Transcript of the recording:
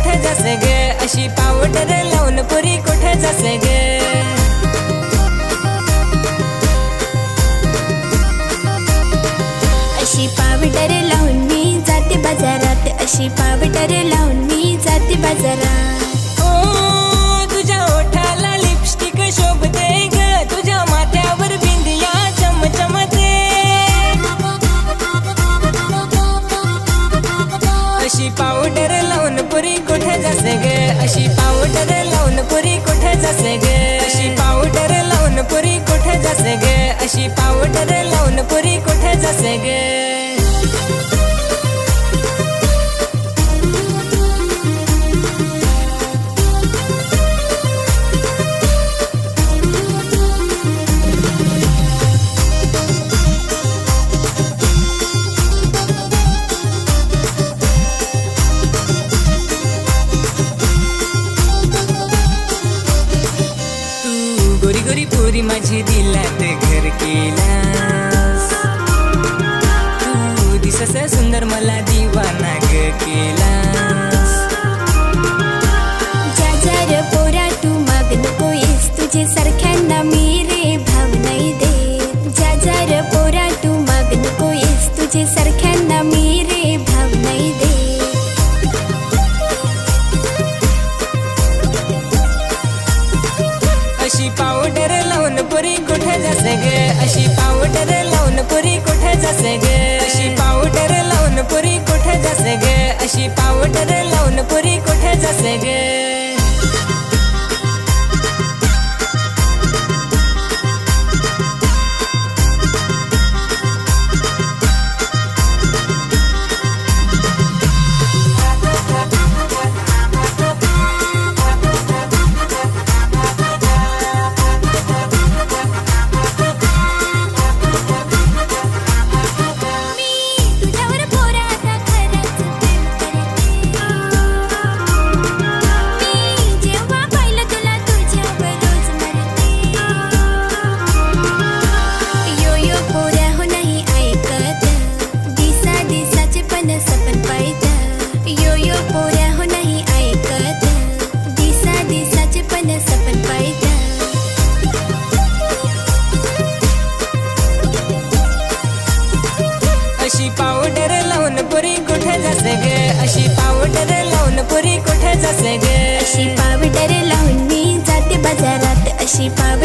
कुठे जासे गे अशी पावडर लावून पुरी कुठे जासे गे अशी पावडर लावून मी जाते बाजारात अशी पावडर लावून मी जाते बाजारात ओ तुझ्या ओठाला लिपस्टिक शोभते ग तुझ्या माथ्यावर बिंदिया चमचमते अशी पावडर लावून पुरी कुठे जासे गे अशी पावडर लावून पुरी कुठे जासे गे अशी पावडर लावून पुरी कुठे जासे गे अशी पावडर लावून पुरी कुठे जासे गे गोरी गोरी पुरी माझी दिलात घर केलास तू दिसस सुंदर मला दिवाना ग केलास जाजार पोरा तू माग नकोयस तुझे सारख्यांना मी रे भाव नाही दे जाजार पोरा तू माग नकोयस तुझे सारख्यांना मी रे भाव नाही दे अशी पावडर लावून पुरी कुठे जासे गे अशी पावडर लावून पुरी कुठे जासे गे अशी पावडर लावून पुरी कुठे जासे गे अशी पावडर लावून पुरी कुठे जासे गे अशी पावडर लावून पुरी कुठे जासे गे अशी पावडर लावून पुरी कुठे जासे गे अशी पावडर लावून मी जाते बाजारात अशी पावडर